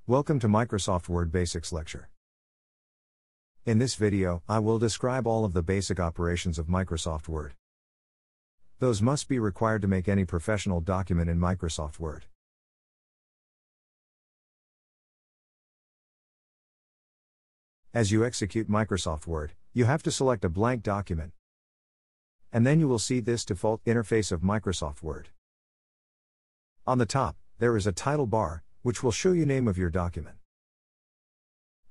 Welcome to Microsoft Word Basics lecture. In this video, I will describe all of the basic operations of Microsoft Word. Those must be required to make any professional document in Microsoft Word. As you execute Microsoft Word, you have to select a blank document. And then you will see this default interface of Microsoft Word. On the top, there is a title bar, which will show you name of your document.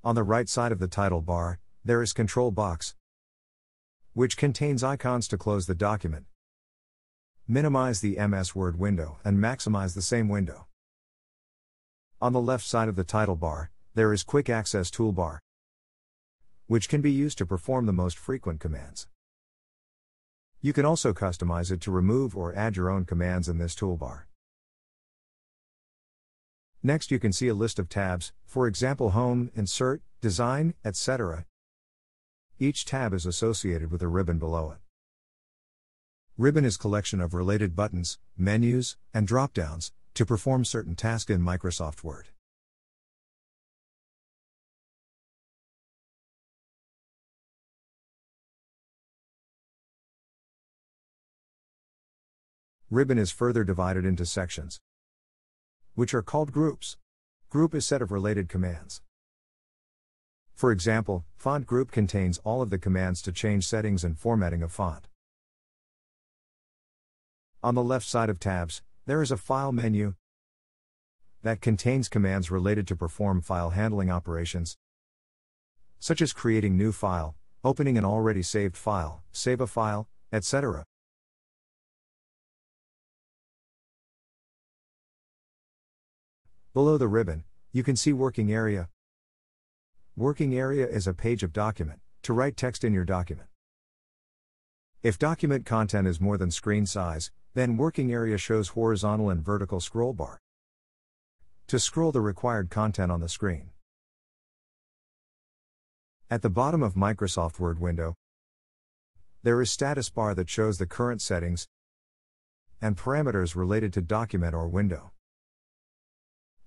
On the right side of the title bar, there is control box, which contains icons to close the document, minimize the MS Word window, and maximize the same window. On the left side of the title bar, there is quick access toolbar, which can be used to perform the most frequent commands. You can also customize it to remove or add your own commands in this toolbar. Next you can see a list of tabs, for example Home, Insert, Design, etc. Each tab is associated with a ribbon below it. Ribbon is collection of related buttons, menus, and drop-downs, to perform certain tasks in Microsoft Word. Ribbon is further divided into sections, which are called groups. Group is set of related commands. For example, font group contains all of the commands to change settings and formatting of font. On the left side of tabs, there is a file menu that contains commands related to perform file handling operations, such as creating new file, opening an already saved file, save a file, etc. Below the ribbon, you can see Working Area. Working Area is a page of document, to write text in your document. If document content is more than screen size, then Working Area shows horizontal and vertical scroll bar to scroll the required content on the screen. At the bottom of Microsoft Word window, there is status bar that shows the current settings and parameters related to document or window.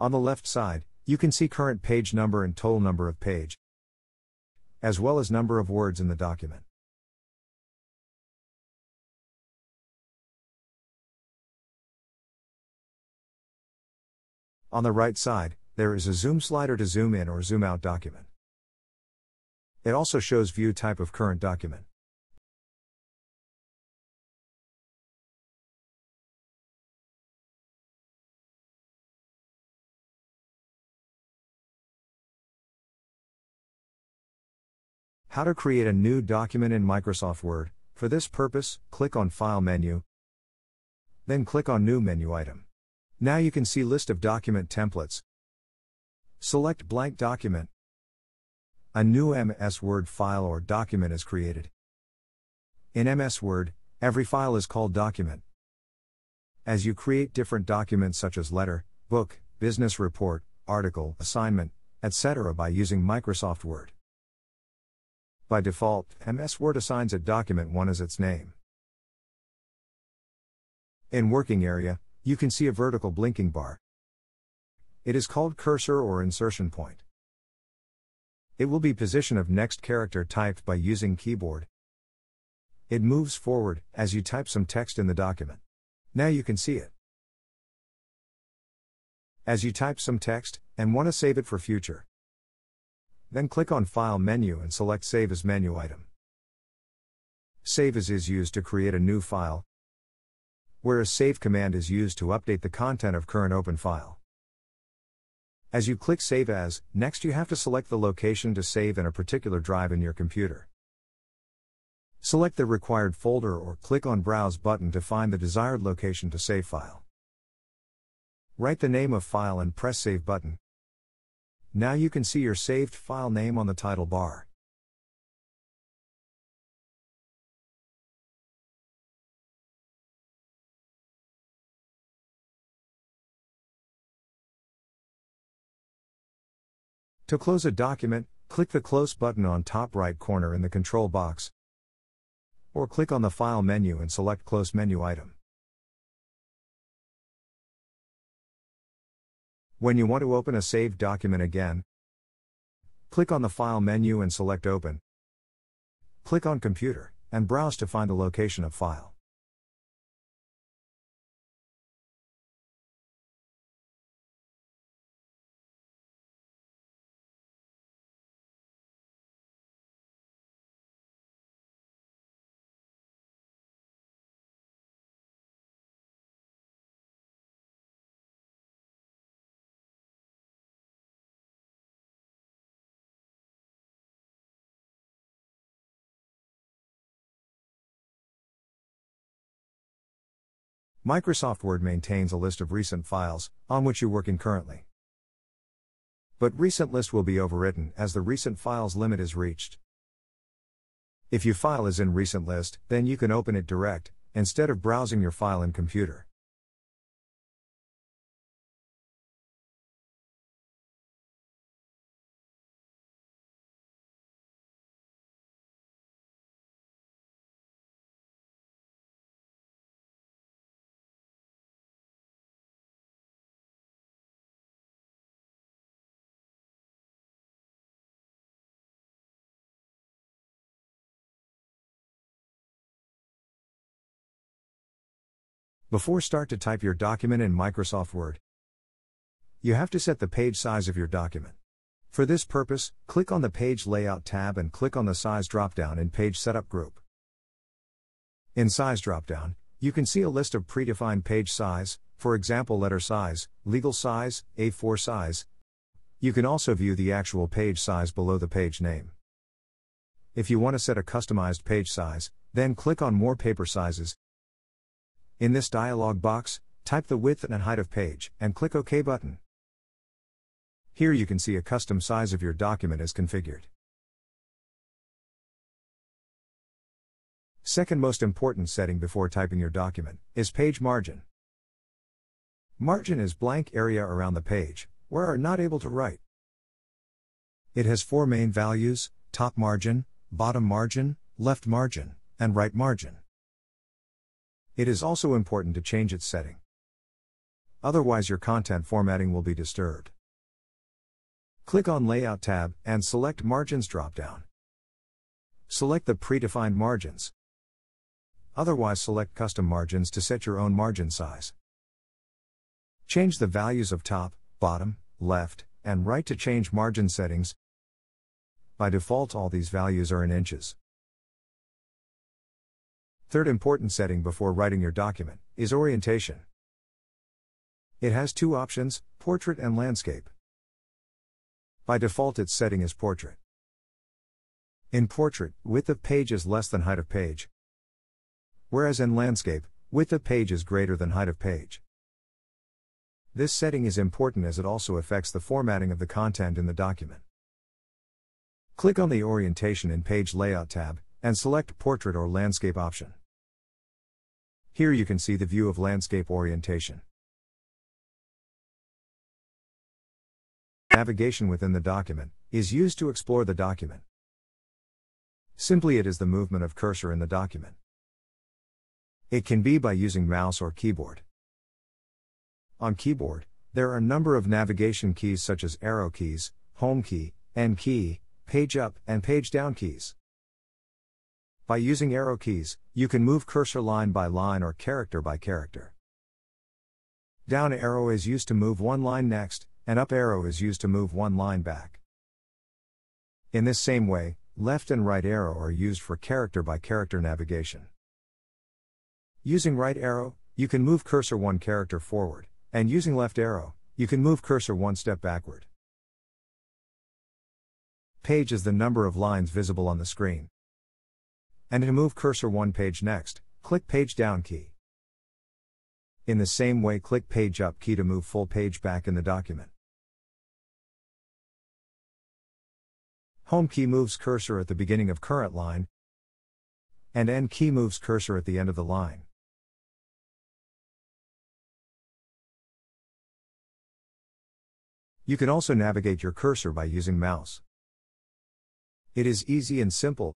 On the left side, you can see current page number and total number of page, as well as number of words in the document. On the right side, there is a zoom slider to zoom in or zoom out document. It also shows view type of current document. How to create a new document in Microsoft Word. For this purpose, click on File menu, then click on New menu item. Now you can see list of document templates. Select blank document. A new MS Word file or document is created. In MS Word, every file is called document. As you create different documents such as letter, book, business report, article, assignment, etc. by using Microsoft Word. By default, MS Word assigns it document 1 as its name. In Working Area, you can see a vertical blinking bar. It is called cursor or insertion point. It will be position of next character typed by using keyboard. It moves forward as you type some text in the document. Now you can see it. As you type some text and want to save it for future, then click on File menu and select Save as menu item. Save as is used to create a new file, whereas Save command is used to update the content of current open file. As you click Save as, next you have to select the location to save in a particular drive in your computer. Select the required folder or click on Browse button to find the desired location to save file. Write the name of file and press Save button. Now you can see your saved file name on the title bar. To close a document, click the Close button on top right corner in the control box, or click on the File menu and select Close menu item. When you want to open a saved document again, click on the File menu and select Open. Click on Computer, and browse to find the location of file. Microsoft Word maintains a list of recent files, on which you're working currently. But Recent List will be overwritten as the recent files limit is reached. If your file is in Recent List, then you can open it direct, instead of browsing your file in Computer. Before start to type your document in Microsoft Word, you have to set the page size of your document. For this purpose, click on the Page Layout tab and click on the Size dropdown in Page Setup group. In Size dropdown, you can see a list of predefined page size, for example letter size, legal size, A4 size. You can also view the actual page size below the page name. If you want to set a customized page size, then click on More Paper Sizes. In this dialog box, type the width and height of page, and click OK button. Here you can see a custom size of your document is configured. Second most important setting before typing your document is page margin. Margin is blank area around the page, where you are not able to write. It has four main values: top margin, bottom margin, left margin, and right margin. It is also important to change its setting. Otherwise your content formatting will be disturbed. Click on Layout tab and select Margins dropdown. Select the predefined margins. Otherwise select Custom Margins to set your own margin size. Change the values of top, bottom, left, and right to change margin settings. By default all these values are in inches. Third important setting before writing your document is orientation. It has two options, portrait and landscape. By default its setting is portrait. In portrait, width of page is less than height of page, whereas in landscape, width of page is greater than height of page. This setting is important as it also affects the formatting of the content in the document. Click on the Orientation in Page Layout tab, and select Portrait or Landscape option. Here you can see the view of landscape orientation. Navigation within the document is used to explore the document. Simply it is the movement of cursor in the document. It can be by using mouse or keyboard. On keyboard, there are a number of navigation keys such as arrow keys, home key, end key, page up and page down keys. By using arrow keys, you can move cursor line by line or character by character. Down arrow is used to move one line next, and up arrow is used to move one line back. In this same way, left and right arrow are used for character by character navigation. Using right arrow, you can move cursor one character forward, and using left arrow, you can move cursor one step backward. Page is the number of lines visible on the screen. And to move cursor one page next, click Page Down key. In the same way click Page Up key to move full page back in the document. Home key moves cursor at the beginning of current line, and End key moves cursor at the end of the line. You can also navigate your cursor by using mouse. It is easy and simple.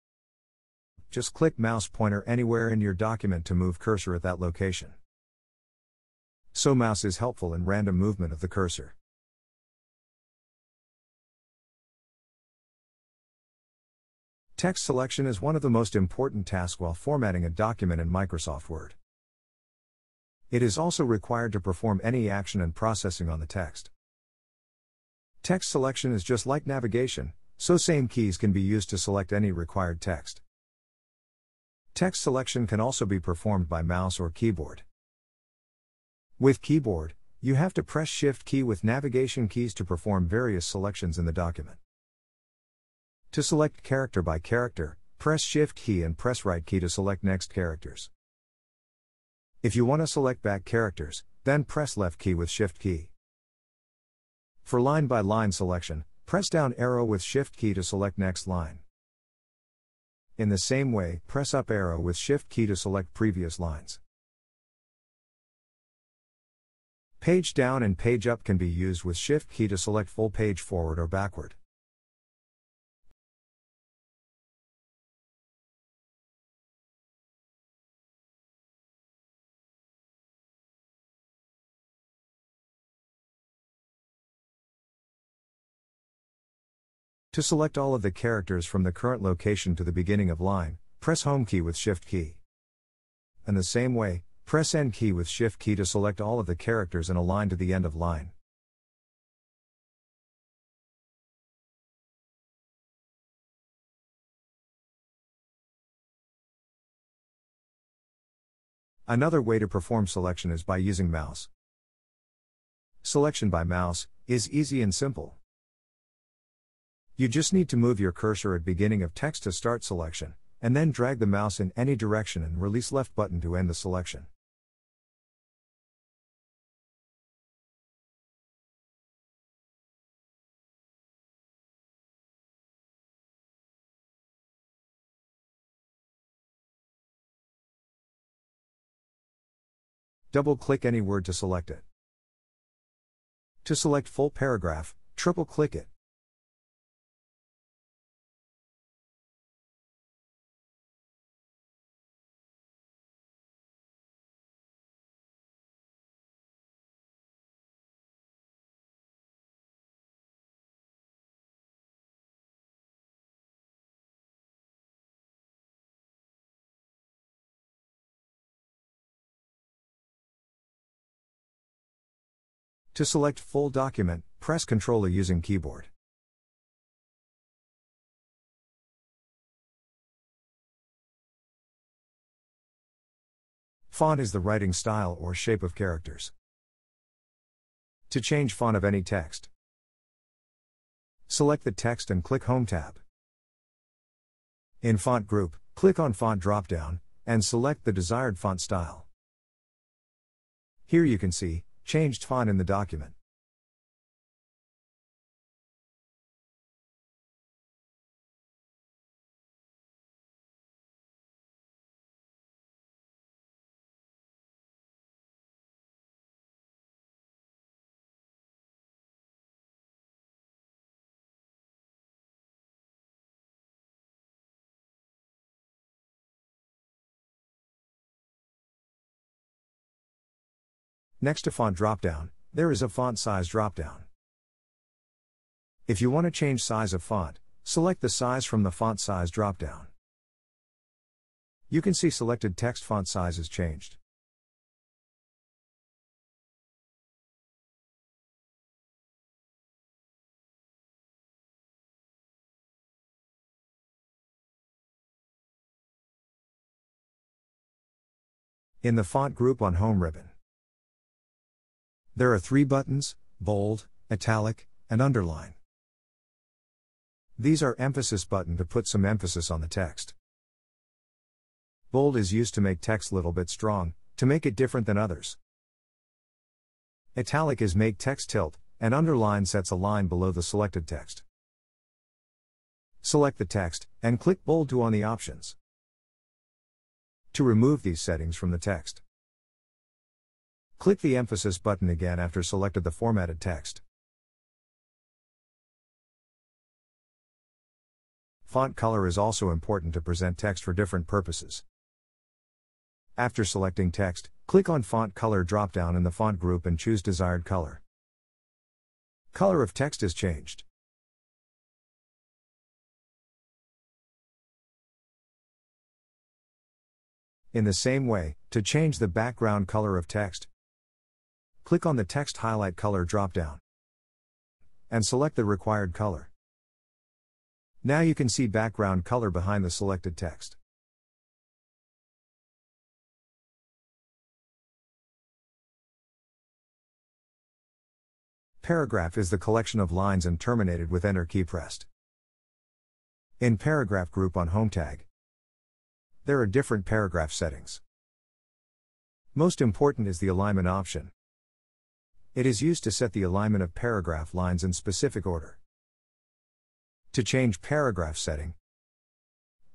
Just click mouse pointer anywhere in your document to move cursor at that location. So mouse is helpful in random movement of the cursor. Text selection is one of the most important tasks while formatting a document in Microsoft Word. It is also required to perform any action and processing on the text. Text selection is just like navigation, so same keys can be used to select any required text. Text selection can also be performed by mouse or keyboard. With keyboard, you have to press Shift key with navigation keys to perform various selections in the document. To select character by character, press Shift key and press right key to select next characters. If you want to select back characters, then press left key with Shift key. For line by line selection, press down arrow with Shift key to select next line. In the same way, press up arrow with Shift key to select previous lines. Page down and page up can be used with Shift key to select full page forward or backward. To select all of the characters from the current location to the beginning of line, press Home key with Shift key. In the same way, press End key with Shift key to select all of the characters in a line to the end of line. Another way to perform selection is by using mouse. Selection by mouse is easy and simple. You just need to move your cursor at beginning of text to start selection, and then drag the mouse in any direction and release left button to end the selection. Double-click any word to select it. To select full paragraph, triple-click it. To select full document, press Ctrl using keyboard. Font is the writing style or shape of characters. To change font of any text, select the text and click Home tab. In Font Group, click on Font drop-down, and select the desired font style. Here you can see changed font in the document. Next to Font dropdown, there is a Font Size dropdown. If you want to change size of font, select the size from the Font Size dropdown. You can see selected text font size is changed. In the Font group on Home ribbon, there are 3 buttons: Bold, Italic, and Underline. These are emphasis button to put some emphasis on the text. Bold is used to make text little bit strong, to make it different than others. Italic is make text tilt, and Underline sets a line below the selected text. Select the text, and click Bold to on the options. To remove these settings from the text, click the emphasis button again after selected the formatted text. Font color is also important to present text for different purposes. After selecting text, click on Font Color drop-down in the Font group and choose desired color. Color of text is changed. In the same way, to change the background color of text, click on the Text Highlight Color dropdown and select the required color. Now you can see background color behind the selected text. Paragraph is the collection of lines and terminated with Enter key pressed. In Paragraph group on Home tag, there are different paragraph settings. Most important is the alignment option. It is used to set the alignment of paragraph lines in specific order. To change paragraph setting,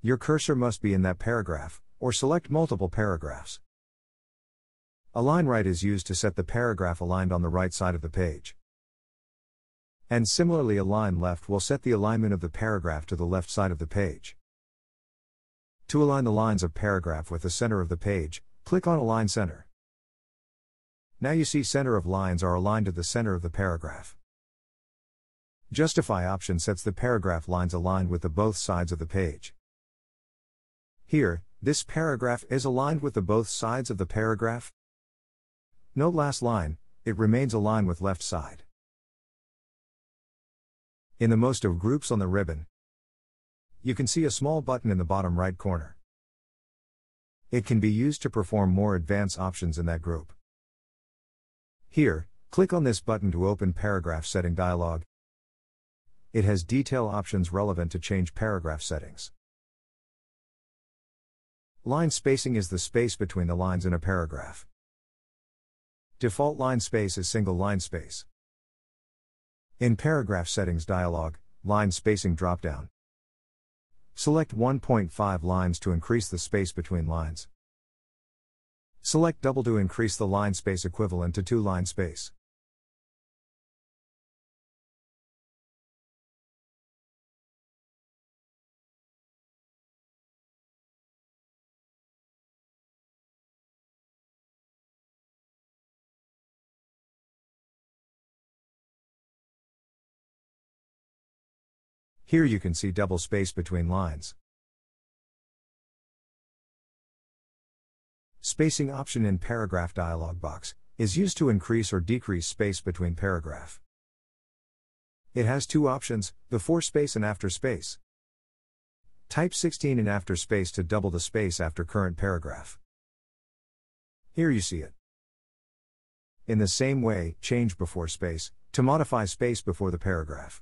your cursor must be in that paragraph, or select multiple paragraphs. Align right is used to set the paragraph aligned on the right side of the page. And similarly, align left will set the alignment of the paragraph to the left side of the page. To align the lines of paragraph with the center of the page, click on Align Center. Now you see center of lines are aligned to the center of the paragraph. Justify option sets the paragraph lines aligned with the both sides of the page. Here, this paragraph is aligned with the both sides of the paragraph. Note last line, it remains aligned with left side. In the most of groups on the ribbon, you can see a small button in the bottom right corner. It can be used to perform more advanced options in that group. Here, click on this button to open Paragraph Setting dialog. It has detail options relevant to change paragraph settings. Line spacing is the space between the lines in a paragraph. Default line space is single line space. In Paragraph Settings dialog, Line Spacing dropdown, select 1.5 lines to increase the space between lines. Select double to increase the line space equivalent to 2 line space. Here you can see double space between lines. Spacing option in Paragraph dialog box is used to increase or decrease space between paragraph. It has 2 options, before space and after space. Type 16 in after space to double the space after current paragraph. Here you see it. In the same way, change before space to modify space before the paragraph.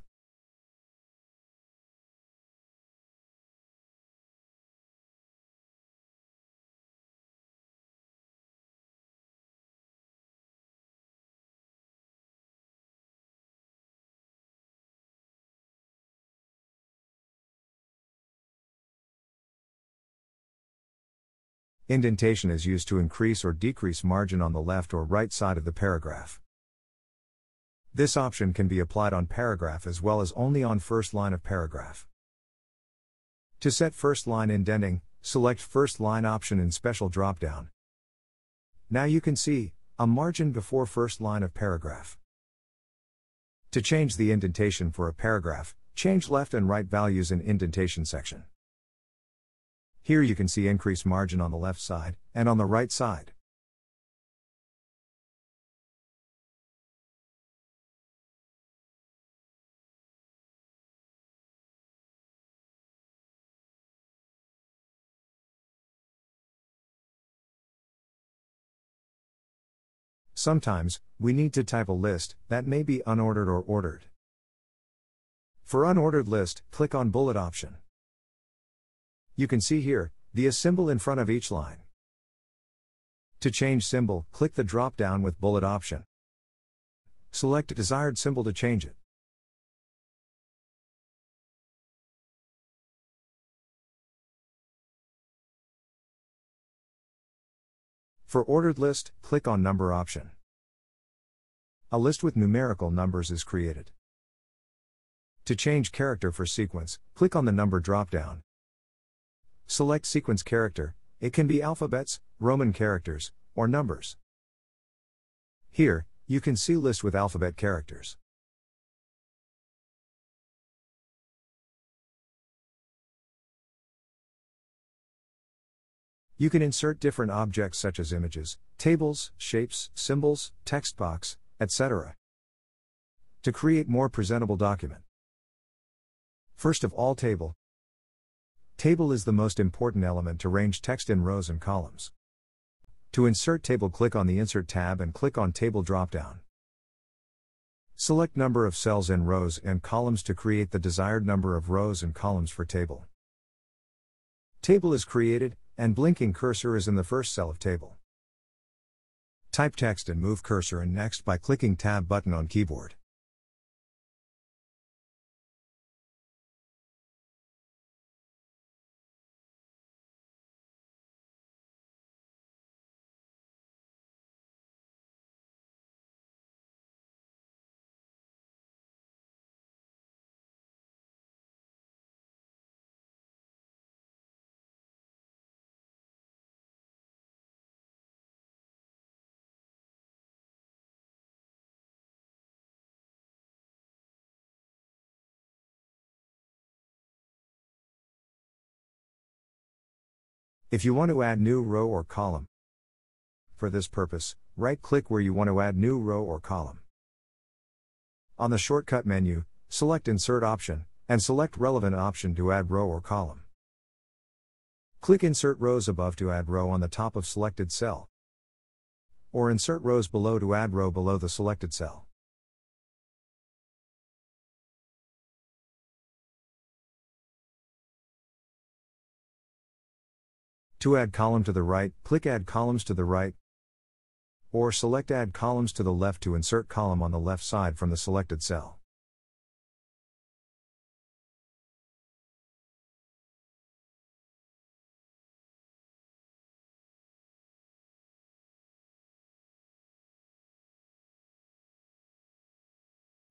Indentation is used to increase or decrease margin on the left or right side of the paragraph. This option can be applied on paragraph as well as only on first line of paragraph. To set first line indenting, select first line option in special dropdown. Now you can see a margin before first line of paragraph. To change the indentation for a paragraph, change left and right values in indentation section. Here you can see increased margin on the left side, and on the right side. Sometimes, we need to type a list that may be unordered or ordered. For unordered list, click on Bullet option. You can see here, the symbol in front of each line. To change symbol, click the drop-down with Bullet option. Select a desired symbol to change it. For ordered list, click on Number option. A list with numerical numbers is created. To change character for sequence, click on the Number drop-down. Select sequence character, it can be alphabets, Roman characters, or numbers. Here, you can see list with alphabet characters. You can insert different objects such as images, tables, shapes, symbols, text box, etc. to create more presentable document. First of all, table. Table is the most important element to arrange text in rows and columns. To insert table, click on the Insert tab and click on Table dropdown. Select number of cells in rows and columns to create the desired number of rows and columns for table. Table is created, and blinking cursor is in the first cell of table. Type text and move cursor and next by clicking Tab button on keyboard. If you want to add new row or column, for this purpose, right-click where you want to add new row or column. On the shortcut menu, select Insert option, and select relevant option to add row or column. Click Insert rows above to add row on the top of selected cell, or insert rows below to add row below the selected cell. To add column to the right, click Add columns to the right, or select Add columns to the left to insert column on the left side from the selected cell.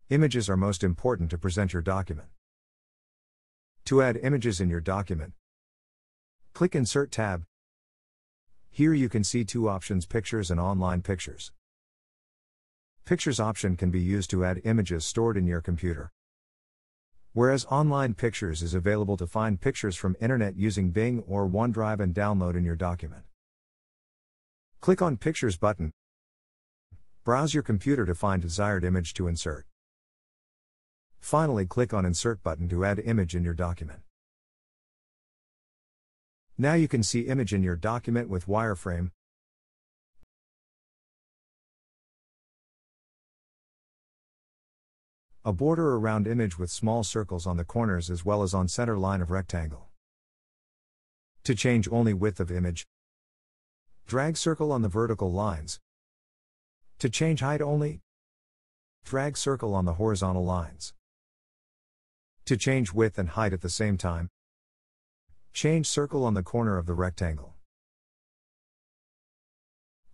Images are most important to present your document. To add images in your document, click Insert tab. Here you can see two options: Pictures and Online Pictures. Pictures option can be used to add images stored in your computer, whereas Online Pictures is available to find pictures from internet using Bing or OneDrive and download in your document. Click on Pictures button. Browse your computer to find desired image to insert. Finally, click on Insert button to add image in your document. Now you can see image in your document with wireframe, a border around image with small circles on the corners as well as on center line of rectangle. To change only width of image, drag circle on the vertical lines. To change height only, drag circle on the horizontal lines. To change width and height at the same time, change circle on the corner of the rectangle.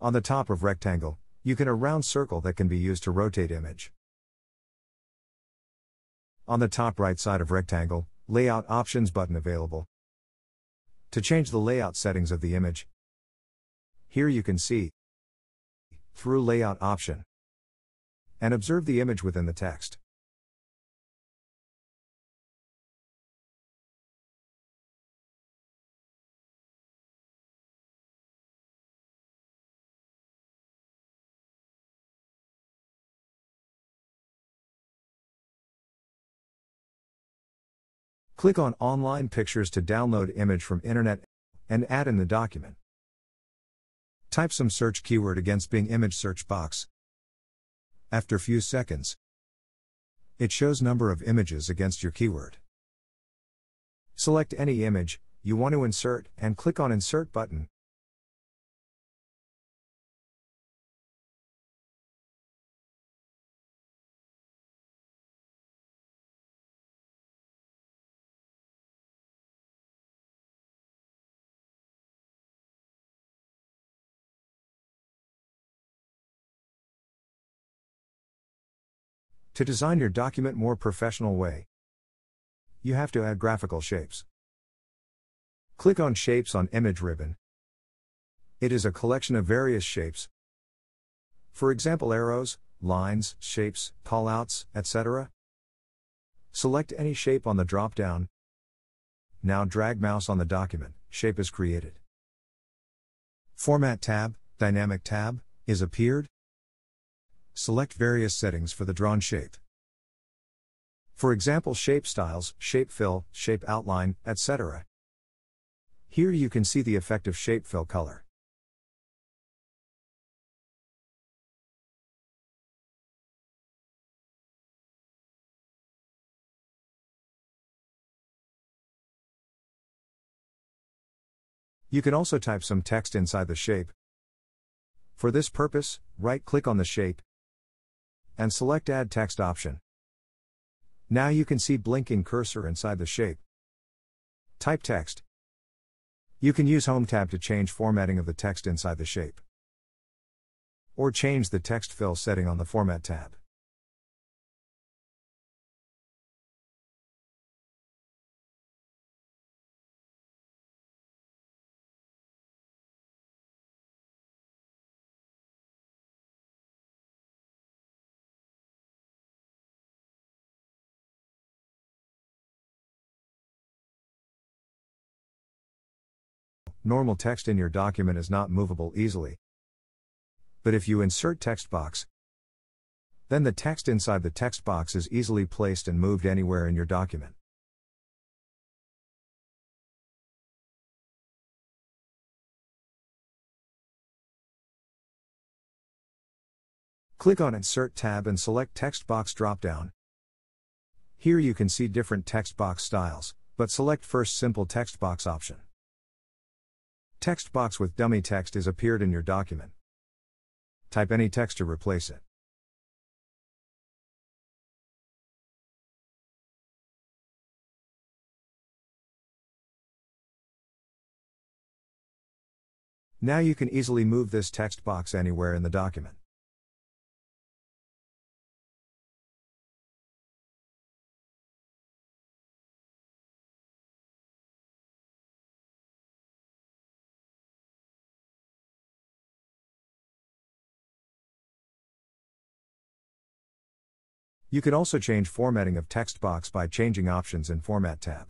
On the top of rectangle, you can a round circle that can be used to rotate image. On the top right side of rectangle, Layout Options button available. To change the layout settings of the image, here you can see through Layout option and observe the image within the text. Click on Online Pictures to download image from internet and add in the document. Type some search keyword against Bing image search box. After few seconds, it shows number of images against your keyword. Select any image you want to insert and click on Insert button. To design your document more professional way, you have to add graphical shapes. Click on Shapes on Image ribbon. It is a collection of various shapes. For example, arrows, lines, shapes, callouts, etc. Select any shape on the drop-down. Now drag mouse on the document, shape is created. Format tab, Dynamic tab, is appeared. Select various settings for the drawn shape. For example, shape styles, shape fill, shape outline, etc. Here you can see the effect of shape fill color. You can also type some text inside the shape. For this purpose, right-click on the shape and select Add Text option. Now you can see blinking cursor inside the shape. Type text. You can use Home tab to change formatting of the text inside the shape, or change the text fill setting on the Format tab. Normal text in your document is not movable easily. But if you insert text box, then the text inside the text box is easily placed and moved anywhere in your document. Click on Insert tab and select Text Box drop-down. Here you can see different text box styles, but select first Simple Text Box option. Text box with dummy text is appeared in your document. Type any text to replace it. Now you can easily move this text box anywhere in the document. You can also change formatting of text box by changing options in Format tab.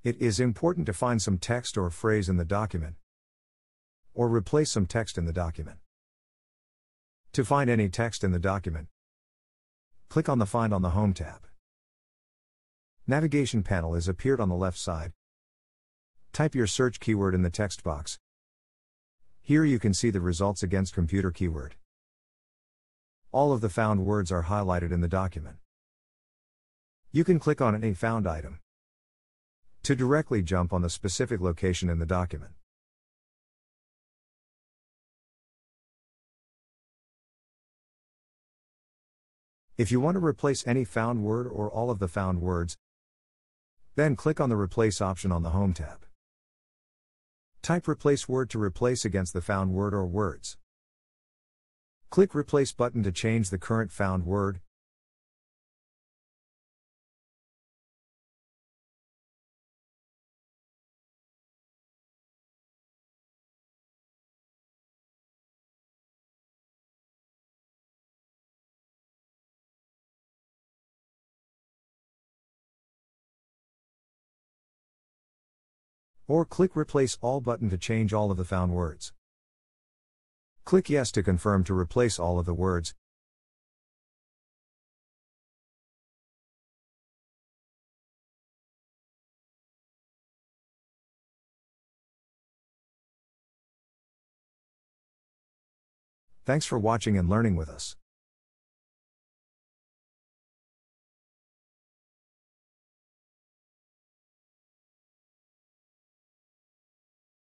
It is important to find some text or phrase in the document, or replace some text in the document. To find any text in the document, click on the Find on the Home tab. Navigation panel is appeared on the left side. Type your search keyword in the text box. Here you can see the results against computer keyword. All of the found words are highlighted in the document. You can click on any found item to directly jump on the specific location in the document. If you want to replace any found word or all of the found words, then click on the Replace option on the Home tab. Type Replace word to replace against the found word or words. Click Replace button to change the current found word. Or click Replace All button to change all of the found words. Click Yes to confirm to replace all of the words. Thanks for watching and learning with us.